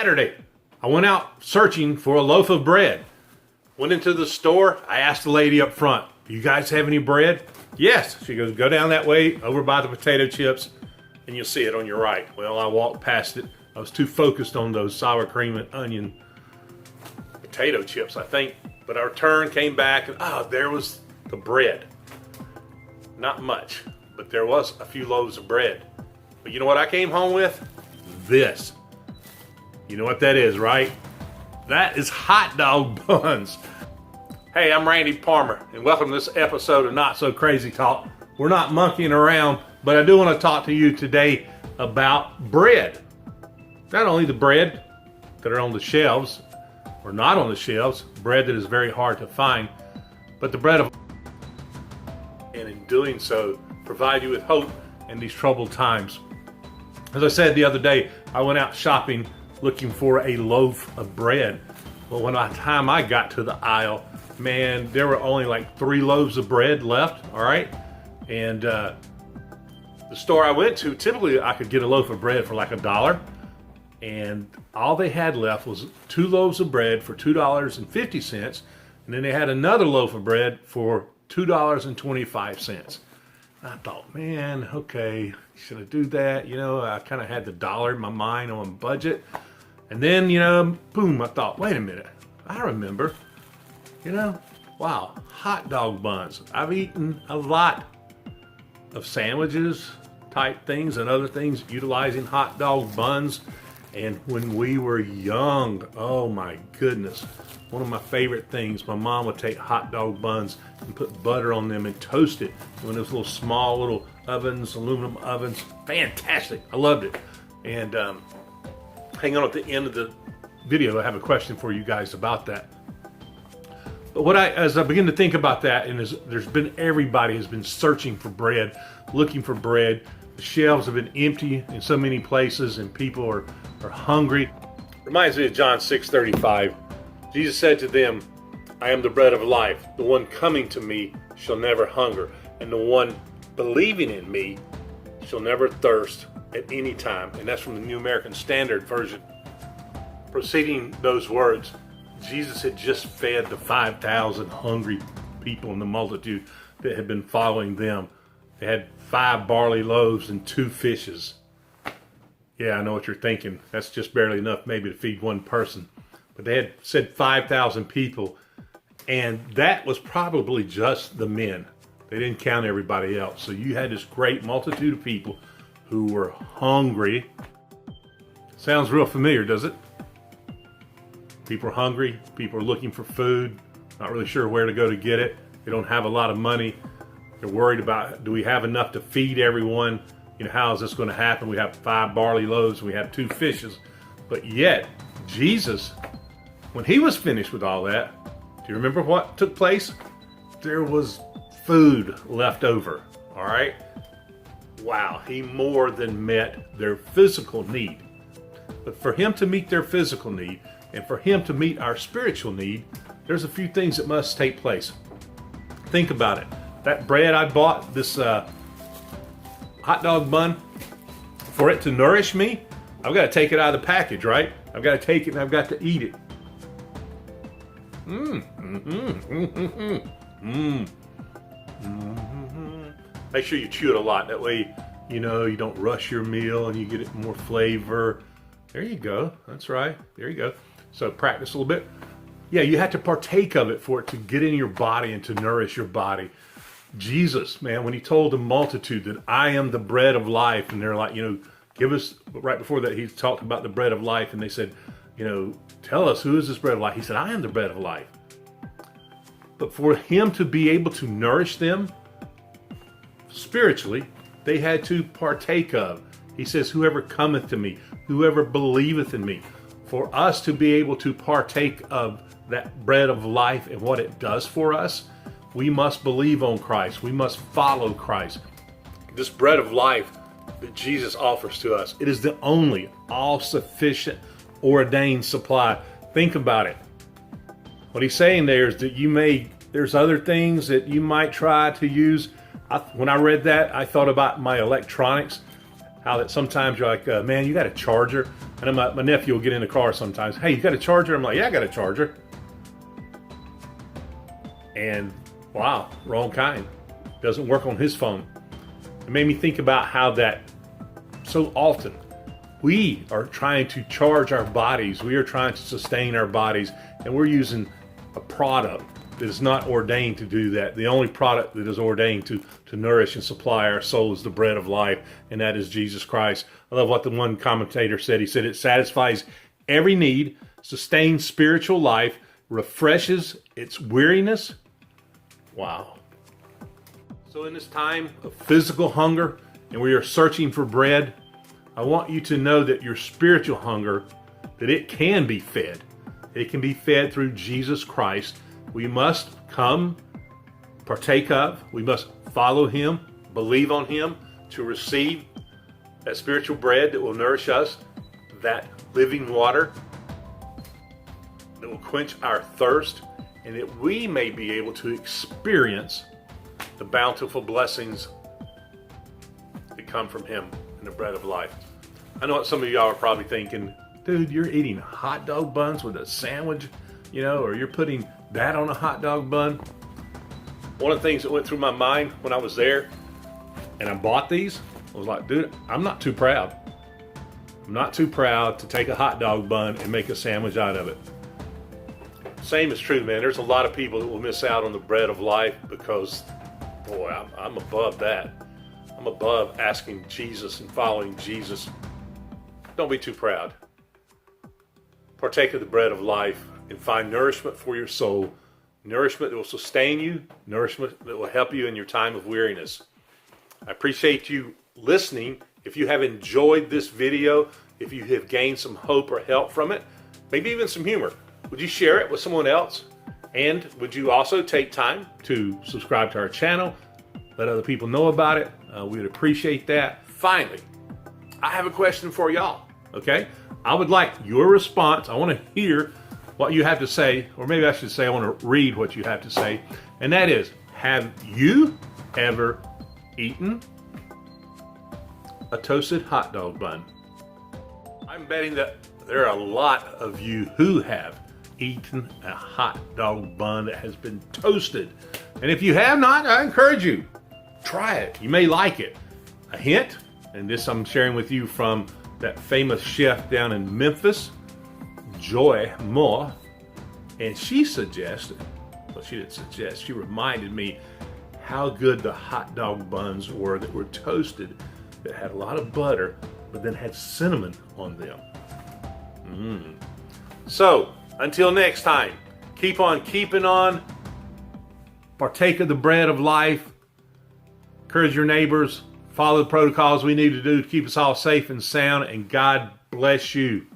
Saturday, I went out searching for a loaf of bread. Went into the store. I asked the lady up front, "Do you guys have any bread?" "Yes." She goes, "Go down that way over by the potato chips and you'll see it on your right." Well, I walked past it. I was too focused on those sour cream and onion potato chips, I think. But I returned, came back, and there was the bread. Not much, but there was a few loaves of bread. But you know what I came home with? This. You know what that is, right? That is hot dog buns. Hey, I'm Randy Palmer, and welcome to this episode of Not So Crazy Talk. We're not monkeying around, but I do want to talk to you today about bread. Not only the bread that are on the shelves, or not on the shelves, bread that is very hard to find, but the bread of, and in doing so, provide you with hope in these troubled times. As I said the other day, I went out shopping looking for a loaf of bread. Well, by the time I got to the aisle, man, there were only like 3 loaves of bread left, all right? And the store I went to, typically I could get a loaf of bread for like $1, and all they had left was 2 loaves of bread for $2.50, and then they had another loaf of bread for $2.25. I thought, man, okay, should I do that? You know, I kind of had the dollar in my mind on budget. And then, boom, I thought, wait a minute, I remember, wow, hot dog buns. I've eaten a lot of sandwiches type things and other things utilizing hot dog buns. And when we were young, oh my goodness, one of my favorite things, my mom would take hot dog buns and put butter on them and toast it in those little small little ovens, aluminum ovens. Fantastic. I loved it. And hang on, at the end of the video, I have a question for you guys about that. But as I begin to think about that, and everybody has been searching for bread, looking for bread. The shelves have been empty in so many places, and people are hungry. Reminds me of John 6:35. Jesus said to them, "I am the bread of life. The one coming to me shall never hunger, and the one believing in me shall never thirst at any time." And that's from the New American Standard Version. Preceding those words, Jesus had just fed the 5,000 hungry people in the multitude that had been following them. They had 5 barley loaves and 2 fishes. Yeah, I know what you're thinking. That's just barely enough maybe to feed one person. But they had said 5,000 people, and that was probably just the men. They didn't count everybody else. So you had this great multitude of people who were hungry. Sounds real familiar, does it? People are hungry. People are looking for food. Not really sure where to go to get it. They don't have a lot of money. They're worried about, do we have enough to feed everyone? How is this going to happen? We have 5 barley loaves. We have 2 fishes. But yet, Jesus, when he was finished with all that, do you remember what took place? There was food left over, all right? Wow, he more than met their physical need. But for him to meet their physical need, and for him to meet our spiritual need, there's a few things that must take place. Think about it. That bread I bought, this hot dog bun, for it to nourish me, I've got to take it out of the package, right? I've got to take it and I've got to eat it. Make sure you chew it a lot. That way, you don't rush your meal and you get it more flavor. There you go. That's right. There you go. So practice a little bit. Yeah, you have to partake of it for it to get in your body and to nourish your body. Jesus, man, when he told the multitude that I am the bread of life, and they're like, give us, right before that, he talked about the bread of life, and they said, tell us, who is this bread of life? He said, I am the bread of life. But for him to be able to nourish them spiritually, they had to partake of. He says, whoever cometh to me, whoever believeth in me. For us to be able to partake of that bread of life and what it does for us, we must believe on Christ. We must follow Christ. This bread of life that Jesus offers to us, it is the only all-sufficient ordained supply. Think about it. What he's saying there is that there's other things that you might try to use. When I read that, I thought about my electronics. How that sometimes you're like, man, you got a charger? And my nephew will get in the car sometimes. Hey, you got a charger? I'm like, yeah, I got a charger. And wow, wrong kind. Doesn't work on his phone. It made me think about how that so often we are trying to charge our bodies. We are trying to sustain our bodies, and we're using a product that is not ordained to do that. The only product that is ordained to nourish and supply our soul is the bread of life, and that is Jesus Christ. I love what the one commentator said. He said it satisfies every need, sustains spiritual life, refreshes its weariness. Wow. So in this time of physical hunger, and we are searching for bread, I want you to know that your spiritual hunger, that it can be fed. It can be fed through Jesus Christ. We must come, partake of, we must follow him, believe on him to receive that spiritual bread that will nourish us, that living water that will quench our thirst, and that we may be able to experience the bountiful blessings that come from him and the bread of life. I know what some of y'all are probably thinking, dude, you're eating hot dog buns with a sandwich, or you're putting that on a hot dog bun. One of the things that went through my mind when I was there and I bought these, I was like, dude, I'm not too proud. I'm not too proud to take a hot dog bun and make a sandwich out of it. Same is true, man. There's a lot of people that will miss out on the bread of life because, boy, I'm above that. I'm above asking Jesus and following Jesus. Don't be too proud. Partake of the bread of life and find nourishment for your soul, nourishment that will sustain you, nourishment that will help you in your time of weariness. I appreciate you listening. If you have enjoyed this video, if you have gained some hope or help from it, maybe even some humor, would you share it with someone else? And would you also take time to subscribe to our channel, let other people know about it? We would appreciate that. Finally, I have a question for y'all, okay? I would like your response. I want to hear what you have to say, or maybe I should say I want to read what you have to say, and that is, have you ever eaten a toasted hot dog bun? I'm betting that there are a lot of you who have eaten a hot dog bun that has been toasted. And if you have not, I encourage you, try it. You may like it. A hint, and this I'm sharing with you from that famous chef down in Memphis, Joy Moore, and she suggested, well, she didn't suggest, she reminded me how good the hot dog buns were that were toasted, that had a lot of butter, but then had cinnamon on them. So, until next time, keep on keeping on, partake of the bread of life, encourage your neighbors, follow the protocols we need to do to keep us all safe and sound, and God bless you.